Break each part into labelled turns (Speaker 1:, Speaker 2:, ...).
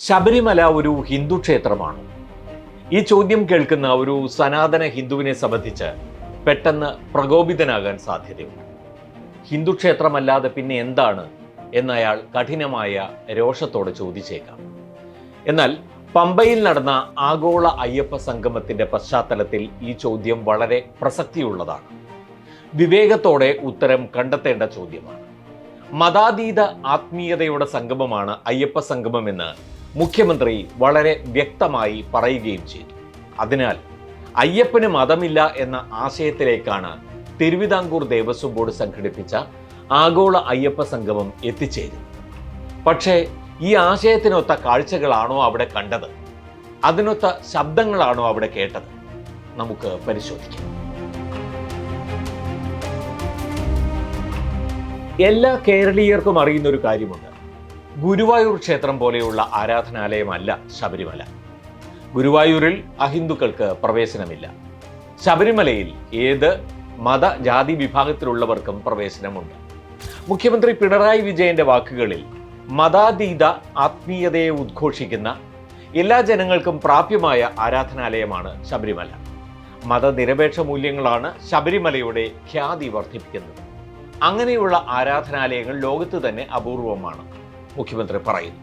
Speaker 1: ശബരിമല ഒരു ഹിന്ദു ക്ഷേത്രമാണോ? ഈ ചോദ്യം കേൾക്കുന്ന ഒരു സനാതന ഹിന്ദുവിനെ സംബന്ധിച്ച് പെട്ടെന്ന് പ്രകോപിതനാകാൻ സാധ്യതയുണ്ട്. ഹിന്ദു ക്ഷേത്രമല്ലാതെ പിന്നെ എന്താണ് എന്നയാൾ കഠിനമായ രോഷത്തോടെ ചോദിച്ചേക്കാം. എന്നാൽ പമ്പയിൽ നടന്ന ആഗോള അയ്യപ്പ സംഗമത്തിന്റെ പശ്ചാത്തലത്തിൽ ഈ ചോദ്യം വളരെ പ്രസക്തിയുള്ളതാണ്. വിവേകത്തോടെ ഉത്തരം കണ്ടെത്തേണ്ട ചോദ്യമാണ്. മതാതീത ആത്മീയതയുടെ സംഗമമാണ് അയ്യപ്പ സംഗമമെന്ന് മുഖ്യമന്ത്രി വളരെ വ്യക്തമായി പറയുകയും ചെയ്തു. അതിനാൽ അയ്യപ്പന് മതമില്ല എന്ന ആശയത്തിലേക്കാണ് തിരുവിതാംകൂർ ദേവസ്വം ബോർഡ് സംഘടിപ്പിച്ച ആഗോള അയ്യപ്പ സംഗമം എത്തിച്ചേരുന്നത്. പക്ഷേ ഈ ആശയത്തിനൊത്ത കാഴ്ചകളാണോ അവിടെ കണ്ടത്? അതിനൊത്ത ശബ്ദങ്ങളാണോ അവിടെ കേട്ടത്? നമുക്ക് പരിശോധിക്കാം. എല്ലാ കേരളീയർക്കും അറിയുന്ന ഒരു കാര്യമുണ്ട്. ഗുരുവായൂർ ക്ഷേത്രം പോലെയുള്ള ആരാധനാലയമല്ല ശബരിമല. ഗുരുവായൂരിൽ അഹിന്ദുക്കൾക്ക് പ്രവേശനമില്ല. ശബരിമലയിൽ ഏത് മത ജാതി വിഭാഗത്തിലുള്ളവർക്കും പ്രവേശനമുണ്ട്. മുഖ്യമന്ത്രി പിണറായി വിജയന്റെ വാക്കുകളിൽ മതാതീത ആത്മീയതയെ ഉദ്ഘോഷിക്കുന്ന എല്ലാ ജനങ്ങൾക്കും പ്രാപ്യമായ ആരാധനാലയമാണ് ശബരിമല. മതനിരപേക്ഷ മൂല്യങ്ങളാണ് ശബരിമലയുടെ ഖ്യാതി വർദ്ധിപ്പിക്കുന്നത്. അങ്ങനെയുള്ള ആരാധനാലയങ്ങൾ ലോകത്ത് തന്നെ അപൂർവമാണ് മുഖ്യമന്ത്രി പറയുന്നു.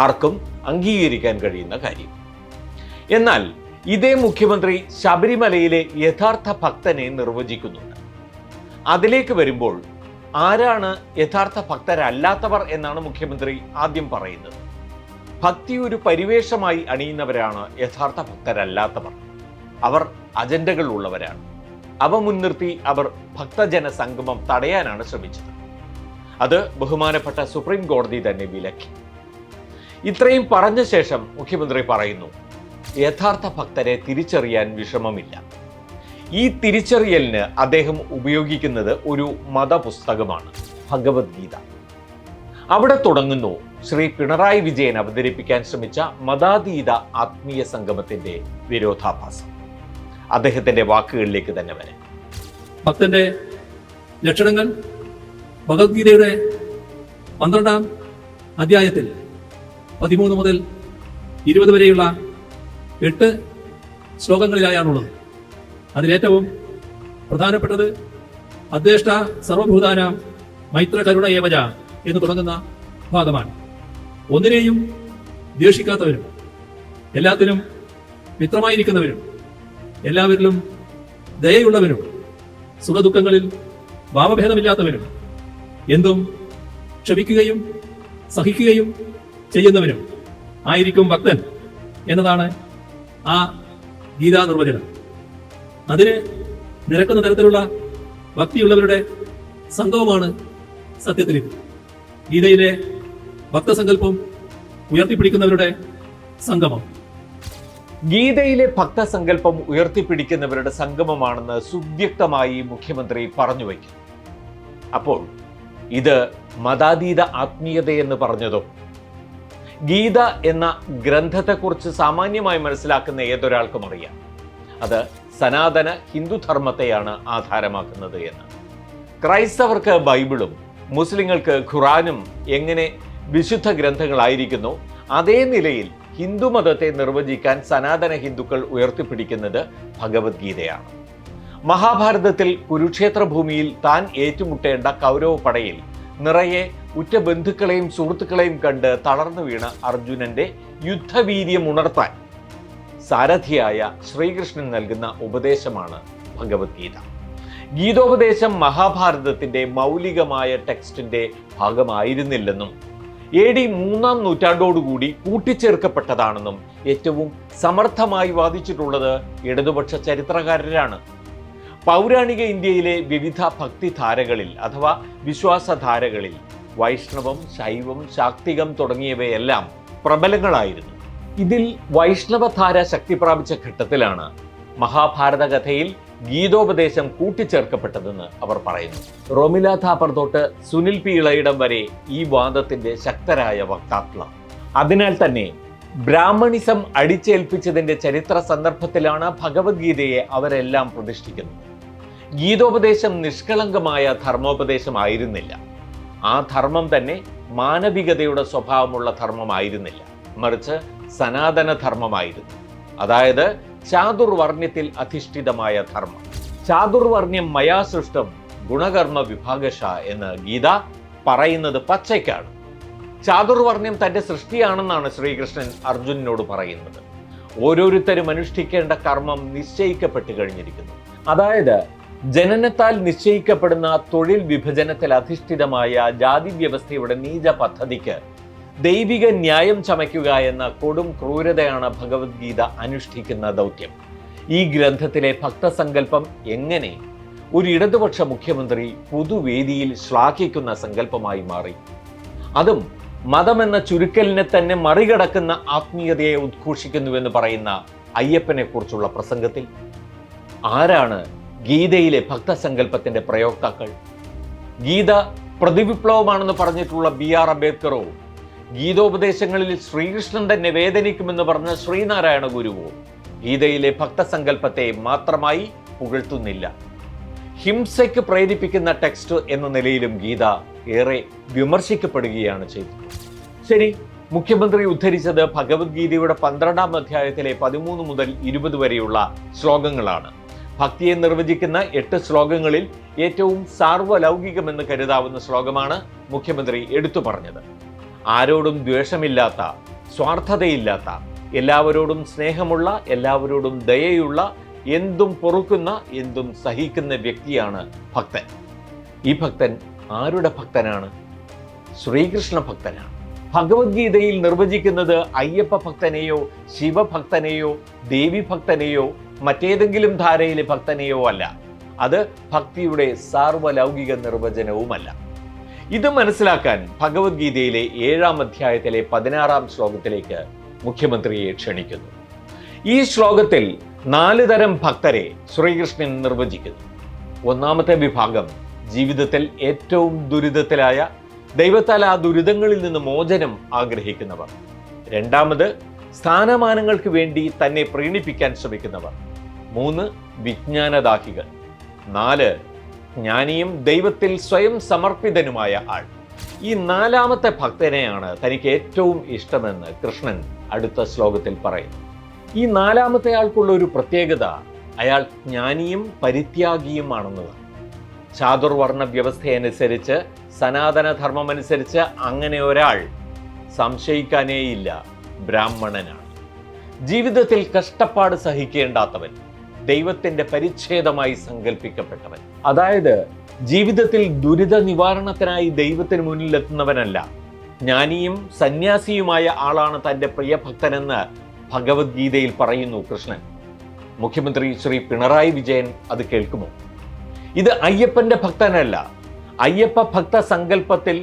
Speaker 1: ആർക്കും അംഗീകരിക്കാൻ കഴിയുന്ന കാര്യം. എന്നാൽ ഇതേ മുഖ്യമന്ത്രി ശബരിമലയിലെ യഥാർത്ഥ ഭക്തനെ നിർവചിക്കുന്നുണ്ട്. അതിലേക്ക് വരുമ്പോൾ ആരാണ് യഥാർത്ഥ ഭക്തരല്ലാത്തവർ എന്നാണ് മുഖ്യമന്ത്രി ആദ്യം പറയുന്നത്. ഭക്തി ഒരു പരിവേഷമായി അണിയുന്നവരാണ് യഥാർത്ഥ ഭക്തരല്ലാത്തവർ. അവർ അജണ്ടകൾ ഉള്ളവരാണ്. അവ മുൻനിർത്തി അവർ ഭക്തജന സംഗമം തടയാനാണ് ശ്രമിച്ചത്. അത് ബഹുമാനപ്പെട്ട സുപ്രീം കോടതി തന്നെ വിലക്കി. ഇത്രയും പറഞ്ഞ ശേഷം മുഖ്യമന്ത്രി പറയുന്നു, യഥാർത്ഥ ഭക്തരെ തിരിച്ചറിയാൻ വിഷമമില്ല. ഈ തിരിച്ചറിയലിന് അദ്ദേഹം ഉപയോഗിക്കുന്നത് ഒരു മതപുസ്തകമാണ്, ഭഗവത്ഗീത. അവിടെ തുടങ്ങുന്നു ശ്രീ പിണറായി വിജയൻ അവതരിപ്പിക്കാൻ ശ്രമിച്ച മതാതീത ആത്മീയ സംഗമത്തിന്റെ വിരോധാഭാസം. അദ്ദേഹത്തിന്റെ വാക്കുകളിലേക്ക് തന്നെ വരാം.
Speaker 2: ഭക്തന്റെ ലക്ഷണങ്ങൾ ഭഗവത്ഗീതയുടെ 12-ാം അധ്യായത്തിൽ 13 മുതൽ 20 വരെയുള്ള 8 ശ്ലോകങ്ങളിലായാണുള്ളത്. അതിലേറ്റവും പ്രധാനപ്പെട്ടത് അദ്വേഷ്ട സർവഭൂതാനാം മൈത്ര കരുണ ഏവജ എന്ന് തുടങ്ങുന്ന ഭാഗമാണ്. ഒന്നിനെയും ദ്വേഷിക്കാത്തവരും എല്ലാത്തിനും മിത്രമായിരിക്കുന്നവരും എല്ലാവരിലും ദയയുള്ളവരും സുഖദുഃഖങ്ങളിൽ ഭാവഭേദമില്ലാത്തവരും എന്തും ക്ഷമിക്കുകയും സഹിക്കുകയും ചെയ്യുന്നവരും ആയിരിക്കും ഭക്തൻ എന്നതാണ് ആ ഗീതാ നിർവചനം. അതിന് നിരക്കുന്ന തരത്തിലുള്ള ഭക്തിയുള്ളവരുടെ സംഗമമാണ് സത്യത്തിൽ ഗീതയിലെ ഭക്തസങ്കല്പം ഉയർത്തിപ്പിടിക്കുന്നവരുടെ സംഗമം.
Speaker 1: ഗീതയിലെ ഭക്തസങ്കല്പം ഉയർത്തിപ്പിടിക്കുന്നവരുടെ സംഗമമാണെന്ന് സുവ്യക്തമായി മുഖ്യമന്ത്രി പറഞ്ഞു വയ്ക്കുന്നു. അപ്പോൾ ഇത് മതാതീത ആത്മീയതയെന്ന് പറഞ്ഞതോ? ഗീത എന്ന ഗ്രന്ഥത്തെക്കുറിച്ച് സാമാന്യമായി മനസ്സിലാക്കുന്ന ഏതൊരാൾക്കും അറിയാം, അത് സനാതന ഹിന്ദുധർമ്മത്തെയാണ് ആധാരമാക്കുന്നത് എന്ന്. ക്രൈസ്തവർക്ക് ബൈബിളും മുസ്ലിങ്ങൾക്ക് ഖുറാനും എങ്ങനെ വിശുദ്ധ ഗ്രന്ഥങ്ങളായിരിക്കുന്നു, അതേ നിലയിൽ ഹിന്ദുമതത്തെ നിർവചിക്കാൻ സനാതന ഹിന്ദുക്കൾ ഉയർത്തിപ്പിടിക്കുന്നത് ഭഗവത്ഗീതയാണ്. മഹാഭാരതത്തിൽ കുരുക്ഷേത്ര ഭൂമിയിൽ താൻ ഏറ്റുമുട്ടേണ്ട കൗരവ പടയിൽ നിറയെ ഉറ്റ ബന്ധുക്കളെയും സുഹൃത്തുക്കളെയും കണ്ട് തളർന്നു വീണ അർജുനന്റെ യുദ്ധവീര്യം ഉണർത്താൻ സാരഥിയായ ശ്രീകൃഷ്ണൻ നൽകുന്ന ഉപദേശമാണ് ഭഗവത്ഗീത. ഗീതോപദേശം മഹാഭാരതത്തിന്റെ മൗലികമായ ടെക്സ്റ്റിന്റെ ഭാഗമായിരുന്നില്ലെന്നും AD 3-ാം നൂറ്റാണ്ടോടുകൂടി കൂട്ടിച്ചേർക്കപ്പെട്ടതാണെന്നും ഏറ്റവും സമർത്ഥമായി വാദിച്ചിട്ടുള്ളത് ഇടതുപക്ഷ ചരിത്രകാരരാണ്. പൗരാണിക ഇന്ത്യയിലെ വിവിധ ഭക്തിധാരകളിൽ അഥവാ വിശ്വാസധാരകളിൽ വൈഷ്ണവം, ശൈവം, ശാക്തികം തുടങ്ങിയവയെല്ലാം പ്രബലങ്ങളായിരുന്നു. ഇതിൽ വൈഷ്ണവധാര ശക്തി പ്രാപിച്ച ഘട്ടത്തിലാണ് മഹാഭാരത കഥയിൽ ഗീതോപദേശം കൂട്ടിച്ചേർക്കപ്പെട്ടതെന്ന് അവർ പറയുന്നു. റോമില താപ്പർ തൊട്ട് സുനിൽ പി ഇളയിടം വരെ ഈ വാദത്തിന്റെ ശക്തരായ വക്താക്കളാണ്. അതിനാൽ തന്നെ ബ്രാഹ്മണിസം അടിച്ചേൽപ്പിച്ചതിന്റെ ചരിത്ര സന്ദർഭത്തിലാണ് ഭഗവത്ഗീതയെ അവരെല്ലാം പ്രതിഷ്ഠിക്കുന്നത്. ഗീതോപദേശം നിഷ്കളങ്കമായ ധർമ്മോപദേശമായിരുന്നില്ല. ആ ധർമ്മം തന്നെ മാനവികതയുടെ സ്വഭാവമുള്ള ധർമ്മമായിരുന്നില്ല. മറിച്ച് സനാതനധർമ്മമായിരുന്നു. അതായത് ചാതുർവർണ്ണ്യത്തിൽ അധിഷ്ഠിതമായ ധർമ്മം. ചാതുർവർണ്ണ്യം മയാ സൃഷ്ടം ഗുണകർമ്മ വിഭാഗശ എന്ന് ഗീത പറയുന്നത് പച്ചയ്ക്കാണ്. ചാതുർവർണ്ണ്യം തന്റെ സൃഷ്ടിയാണെന്നാണ് ശ്രീകൃഷ്ണൻ അർജുനനോട് പറയുന്നത്. ഓരോരുത്തരും അനുഷ്ഠിക്കേണ്ട കർമ്മം നിശ്ചയിക്കപ്പെട്ടു കഴിഞ്ഞിരിക്കുന്നു. അതായത് ജനനത്താൽ നിശ്ചയിക്കപ്പെടുന്ന തൊഴിൽ വിഭജനത്തിൽ അധിഷ്ഠിതമായ ജാതി വ്യവസ്ഥയുടെ നീച പദ്ധതിക്ക് ദൈവിക ന്യായം ചമയ്ക്കുക എന്ന കൊടും ക്രൂരതയാണ് ഭഗവത്ഗീത അനുഷ്ഠിക്കുന്ന ദൗത്യം. ഈ ഗ്രന്ഥത്തിലെ ഭക്തസങ്കല്പം എങ്ങനെ ഒരു ഇടതുപക്ഷ മുഖ്യമന്ത്രി പൊതുവേദിയിൽ ശ്ലാഘിക്കുന്ന സങ്കല്പമായി മാറി? അതും മതമെന്ന ചുരുക്കലിനെ തന്നെ മറികടക്കുന്ന ആത്മീയതയെ ഉദ്ഘോഷിക്കുന്നുവെന്ന് പറയുന്ന അയ്യപ്പനെ കുറിച്ചുള്ള പ്രസംഗത്തിൽ. ആരാണ് ഗീതയിലെ ഭക്തസങ്കല്പത്തിന്റെ പ്രയോക്താക്കൾ? ഗീത പ്രതിവിപ്ലവമാണെന്ന് പറഞ്ഞിട്ടുള്ള BR അംബേദ്കറോ ഗീതോപദേശങ്ങളിൽ ശ്രീകൃഷ്ണൻ തന്നെ വേദനിക്കുമെന്ന് പറഞ്ഞ ശ്രീനാരായണ ഗുരുവോ ഗീതയിലെ ഭക്തസങ്കല്പത്തെ മാത്രമായി പുകഴ്ത്തുന്നില്ല. ഹിംസയ്ക്ക് പ്രേരിപ്പിക്കുന്ന ടെക്സ്റ്റ് എന്ന നിലയിലും ഗീത ഏറെ വിമർശിക്കപ്പെടുകയാണ് ചെയ്തത്. ശരി, മുഖ്യമന്ത്രി ഉദ്ധരിച്ചത് ഭഗവത്ഗീതയുടെ 12-ാം അധ്യായത്തിലെ 13 മുതൽ 20 വരെയുള്ള ശ്ലോകങ്ങളാണ്. ഭക്തിയെ നിർവചിക്കുന്ന 8 ശ്ലോകങ്ങളിൽ ഏറ്റവും സാർവലൗകികമെന്ന് കരുതാവുന്ന ശ്ലോകമാണ് മുഖ്യമന്ത്രി എടുത്തു പറഞ്ഞത്. ആരോടും ദ്വേഷമില്ലാത്ത, സ്വാർത്ഥതയില്ലാത്ത, എല്ലാവരോടും സ്നേഹമുള്ള, എല്ലാവരോടും ദയയുള്ള, എന്തും പൊറുക്കുന്ന, എന്തും സഹിക്കുന്ന വ്യക്തിയാണ് ഭക്തൻ. ഈ ഭക്തൻ ആരുടെ ഭക്തനാണ്? ശ്രീകൃഷ്ണ ഭക്തനാണ്. ഭഗവത്ഗീതയിൽ നിർവചിക്കുന്നത് അയ്യപ്പ ഭക്തനെയോ ശിവഭക്തനെയോ ദേവീഭക്തനെയോ മറ്റേതെങ്കിലും ധാരയിലെ ഭക്തനെയോ അല്ല. അത് ഭക്തിയുടെ സാർവലൗകിക നിർവചനവുമല്ല. ഇത് മനസ്സിലാക്കാൻ ഭഗവത്ഗീതയിലെ 7-ാം അധ്യായത്തിലെ 16-ാം ശ്ലോകത്തിലേക്ക് മുഖ്യമന്ത്രിയെ ക്ഷണിക്കുന്നു. ഈ ശ്ലോകത്തിൽ 4 തരം ഭക്തരെ ശ്രീകൃഷ്ണൻ നിർവചിക്കുന്നു. ഒന്നാമത്തെ വിഭാഗം ജീവിതത്തിൽ ഏറ്റവും ദുരിതത്തിലായ, ദൈവത്താൽ ആ ദുരിതങ്ങളിൽ നിന്ന് മോചനം ആഗ്രഹിക്കുന്നവർ. രണ്ടാമത് സ്ഥാനമാനങ്ങൾക്ക് വേണ്ടി തന്നെ പ്രീണിപ്പിക്കാൻ ശ്രമിക്കുന്നവർ. 3 വിജ്ഞാനദാഹികൾ. 4 ജ്ഞാനിയും ദൈവത്തിൽ സ്വയം സമർപ്പിതനുമായ ആൾ. ഈ 4ാമത്തെ ഭക്തനെയാണ് തനിക്ക് ഏറ്റവും ഇഷ്ടമെന്ന് കൃഷ്ണൻ അടുത്ത ശ്ലോകത്തിൽ പറയുന്നു. ഈ 4ാമത്തെ ആൾക്കുള്ള ഒരു പ്രത്യേകത അയാൾ ജ്ഞാനിയും പരിത്യാഗിയുമാണെന്നതാണ്. ചാതുർവർണ്ണ വ്യവസ്ഥയനുസരിച്ച്, സനാതനധർമ്മമനുസരിച്ച് അങ്ങനെ ഒരാൾ സംശയിക്കാനേയില്ല, ബ്രാഹ്മണനാണ്. ജീവിതത്തിൽ കഷ്ടപ്പാട് സഹിക്കേണ്ടാത്തവൻ, ദൈവത്തിന്റെ പരിച്ഛേദമായി സങ്കല്പിക്കപ്പെട്ടവൻ. അതായത് ജീവിതത്തിൽ ദുരിത നിവാരണത്തിനായി ദൈവത്തിന് മുന്നിലെത്തുന്നവനല്ല, ജ്ഞാനിയും സന്യാസിയുമായ ആളാണ് തന്റെ പ്രിയഭക്തനെന്ന് ഭഗവത്ഗീതയിൽ പറയുന്നു കൃഷ്ണൻ. മുഖ്യമന്ത്രി ശ്രീ പിണറായി വിജയൻ അത് കേൾക്കുമോ? ഇത് അയ്യപ്പന്റെ ഭക്തനല്ല. അയ്യപ്പ ഭക്ത സങ്കല്പത്തിൽ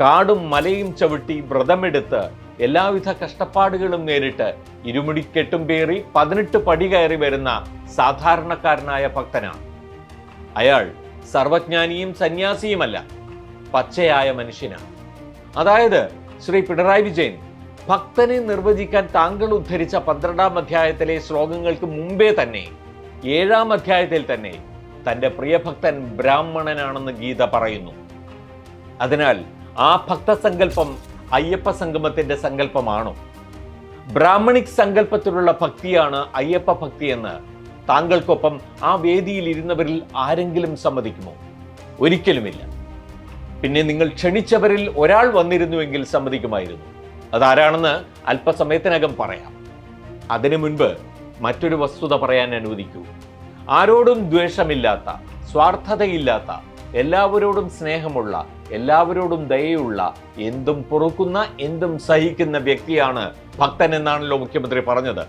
Speaker 1: കാടും മലയും ചവിട്ടി വ്രതമെടുത്ത് എല്ലാവിധ കഷ്ടപ്പാടുകളും നേരിട്ട് ഇരുമുടിക്കെട്ടും പേറി 18 പടി കയറി വരുന്ന സാധാരണക്കാരനായ ഭക്തനാണ്. അയാൾ സർവജ്ഞാനിയും സന്യാസിയുമല്ല, പച്ചയായ മനുഷ്യനാണ്. അതായത് ശ്രീ പിണറായി വിജയൻ ഭക്തനെ നിർവചിക്കാൻ താങ്കൾ ഉദ്ധരിച്ച 12-ാം അധ്യായത്തിലെ ശ്ലോകങ്ങൾക്ക് മുമ്പേ തന്നെ 7-ാം അധ്യായത്തിൽ തന്നെ തന്റെ പ്രിയഭക്തൻ ബ്രാഹ്മണനാണെന്ന് ഗീത പറയുന്നു. അതിനാൽ ആ ഭക്തസങ്കല്പം അയ്യപ്പ സംഗമത്തിന്റെ സങ്കല്പമാണോ? ബ്രാഹ്മണിക് സങ്കല്പത്തിലുള്ള ഭക്തിയാണ് അയ്യപ്പ ഭക്തി എന്ന് താങ്കൾക്കൊപ്പം ആ വേദിയിൽ ഇരുന്നവരിൽ ആരെങ്കിലും സമ്മതിക്കുമോ? ഒരിക്കലുമില്ല. പിന്നെ നിങ്ങൾ ക്ഷണിച്ചവരിൽ ഒരാൾ വന്നിരുന്നുവെങ്കിൽ സമ്മതിക്കുമായിരുന്നു. അതാരാണെന്ന് അല്പസമയത്തിനകം പറയാം. അതിനു മുൻപ് മറ്റൊരു വസ്തുത പറയാൻ അനുവദിക്കൂ. ആരോടും ദ്വേഷമില്ലാത്ത, സ്വാർത്ഥതയില്ലാത്ത, എല്ലാവരോടും സ്നേഹമുള്ള, എല്ലാവരോടും ദയയുള്ള, എന്തും പൊറുക്കുന്ന, എന്തും സഹിക്കുന്ന വ്യക്തിയാണ് ഭക്തൻ എന്നാണല്ലോ മുഖ്യമന്ത്രി പറഞ്ഞത്.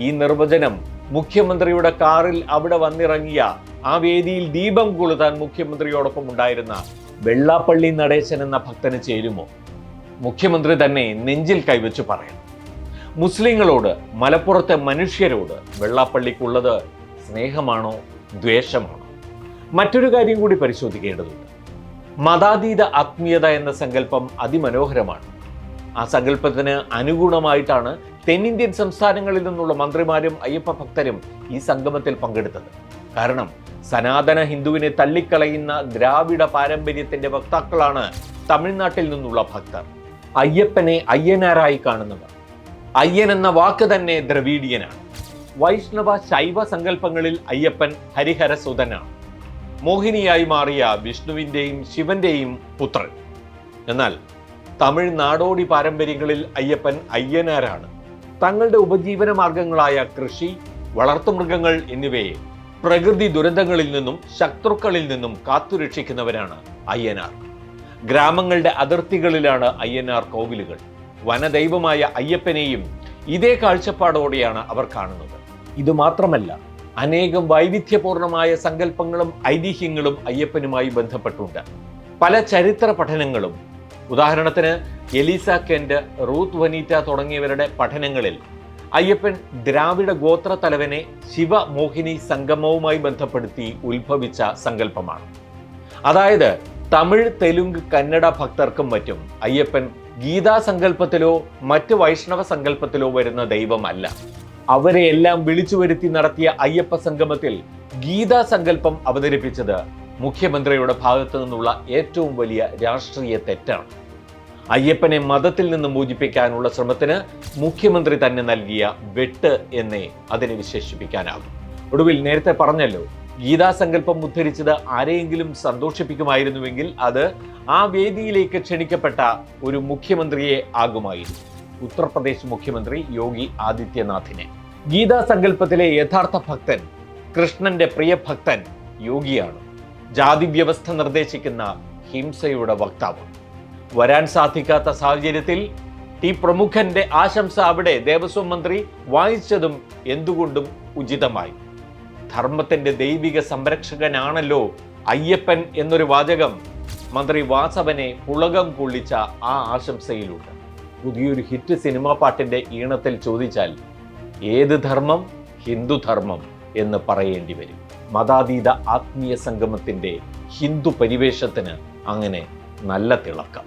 Speaker 1: ഈ നിർവചനം മുഖ്യമന്ത്രിയുടെ കാറിൽ അവിടെ വന്നിറങ്ങിയ, ആ വേദിയിൽ ദീപം കൊളുത്താൻ മുഖ്യമന്ത്രിയോടൊപ്പം ഉണ്ടായിരുന്ന വെള്ളാപ്പള്ളി നടേശൻ എന്ന ഭക്തന് ചേരുമോ? മുഖ്യമന്ത്രി തന്നെ നെഞ്ചിൽ കൈവച്ച് പറയണം. മുസ്ലിങ്ങളോട്, മലപ്പുറത്തെ മനുഷ്യരോട് വെള്ളാപ്പള്ളിക്കുള്ളത് സ്നേഹമാണോ ദ്വേഷമാണോ? മറ്റൊരു കാര്യം കൂടി പരിശോധിക്കേണ്ടതുണ്ട്. മതാതീത ആത്മീയത എന്ന സങ്കല്പം അതിമനോഹരമാണ്. ആ സങ്കല്പത്തിന് അനുഗുണമായിട്ടാണ് തെന്നിന്ത്യൻ സംസ്ഥാനങ്ങളിൽ നിന്നുള്ള മന്ത്രിമാരും അയ്യപ്പ ഭക്തരും ഈ സംഗമത്തിൽ പങ്കെടുത്തത്. കാരണം സനാതന ഹിന്ദുവിനെ തള്ളിക്കളയുന്ന ദ്രാവിഡ പാരമ്പര്യത്തിന്റെ വക്താക്കളാണ് തമിഴ്നാട്ടിൽ നിന്നുള്ള ഭക്തർ. അയ്യപ്പനെ അയ്യനാരായി കാണുന്നവർ, അയ്യൻ എന്ന വാക്ക് തന്നെ ദ്രവീഡിയനാണ്. വൈഷ്ണവ ശൈവ സങ്കല്പങ്ങളിൽ അയ്യപ്പൻ ഹരിഹരസുതനാണ്, മോഹിനിയായി മാറിയ വിഷ്ണുവിൻ്റെയും ശിവന്റെയും പുത്രൻ. എന്നാൽ തമിഴ് നാടോടി പാരമ്പര്യങ്ങളിൽ അയ്യപ്പൻ അയ്യനാരാണ്. തങ്ങളുടെ ഉപജീവന മാർഗങ്ങളായ കൃഷി, വളർത്തുമൃഗങ്ങൾ എന്നിവയെ പ്രകൃതി ദുരന്തങ്ങളിൽ നിന്നും ശത്രുക്കളിൽ നിന്നും കാത്തുരക്ഷിക്കുന്നവരാണ് അയ്യനാർ. ഗ്രാമങ്ങളുടെ അതിർത്തികളിലാണ് അയ്യനാർ കോവിലുകൾ. വനദൈവമായ അയ്യപ്പനെയും ഇതേ കാഴ്ചപ്പാടോടെയാണ് അവർ കാണുന്നത്. ഇതുമാത്രമല്ല, അനേകം വൈവിധ്യപൂർണമായ സങ്കല്പങ്ങളും ഐതിഹ്യങ്ങളും അയ്യപ്പനുമായി ബന്ധപ്പെട്ടുണ്ട്. പല ചരിത്ര പഠനങ്ങളും, ഉദാഹരണത്തിന് എലീസ കെന്റ്, റൂത്ത് വനീറ്റ തുടങ്ങിയവരുടെ പഠനങ്ങളിൽ അയ്യപ്പൻ ദ്രാവിഡ ഗോത്ര തലവനെ ശിവമോഹിനി സംഗമവുമായി ബന്ധപ്പെടുത്തി ഉത്ഭവിച്ച സങ്കല്പമാണ്. അതായത് തമിഴ്, തെലുങ്ക്, കന്നഡ ഭക്തർക്കും മറ്റും അയ്യപ്പൻ ഗീതാ സങ്കല്പത്തിലോ മറ്റ് വൈഷ്ണവ സങ്കല്പത്തിലോ വരുന്ന ദൈവമല്ല. അവരെയെല്ലാം വിളിച്ചു വരുത്തി നടത്തിയ അയ്യപ്പ സംഗമത്തിൽ ഗീതാ സങ്കല്പം അവതരിപ്പിച്ചത് മുഖ്യമന്ത്രിയുടെ ഭാഗത്തു നിന്നുള്ള ഏറ്റവും വലിയ രാഷ്ട്രീയ തെറ്റാണ്. അയ്യപ്പനെ മതത്തിൽ നിന്ന് മോചിപ്പിക്കാനുള്ള ശ്രമത്തിന് മുഖ്യമന്ത്രി തന്നെ നൽകിയ വെട്ട് എന്നേ അതിനെ വിശേഷിപ്പിക്കാനാകും. ഒടുവിൽ നേരത്തെ പറഞ്ഞല്ലോ, ഗീതാസങ്കല്പം ഉദ്ധരിച്ചത് ആരെയെങ്കിലും സന്തോഷിപ്പിക്കുമായിരുന്നുവെങ്കിൽ അത് ആ വേദിയിലേക്ക് ക്ഷണിക്കപ്പെട്ട ഒരു മുഖ്യമന്ത്രിയെ ആകുമായിരുന്നു. ഉത്തർപ്രദേശ് മുഖ്യമന്ത്രി യോഗി ആദിത്യനാഥിനെ. ഗീതാസങ്കല്പത്തിലെ യഥാർത്ഥ ഭക്തൻ, കൃഷ്ണന്റെ പ്രിയ ഭക്തൻ യോഗിയാണ്. ജാതി വ്യവസ്ഥ നിർദ്ദേശിക്കുന്ന ഹിംസയുടെ വക്താവ്. വരാൻ സാധിക്കാത്ത സാഹചര്യത്തിൽ ഈ പ്രമുഖന്റെ ആശംസ അവിടെ ദേവസ്വം മന്ത്രി വായിച്ചതും എന്തുകൊണ്ടും ഉചിതമായി. ധർമ്മത്തിന്റെ ദൈവിക സംരക്ഷകനാണല്ലോ അയ്യപ്പൻ എന്നൊരു വാചകം മന്ത്രി വാസവനെ പുളകം കൊള്ളിച്ച ആ ആശംസയിലുണ്ട്. പുതിയൊരു ഹിറ്റ് സിനിമാ പാട്ടിന്റെ ഈണത്തിൽ ചോദിച്ചാൽ ഏത് ധർമ്മം? ഹിന്ദുധർമ്മം എന്ന് പറയേണ്ടി വരും. മതാതീത ആത്മീയ സംഗമത്തിന്റെ ഹിന്ദു പരിവേഷത്തിന് അങ്ങനെ നല്ല തിളക്കം.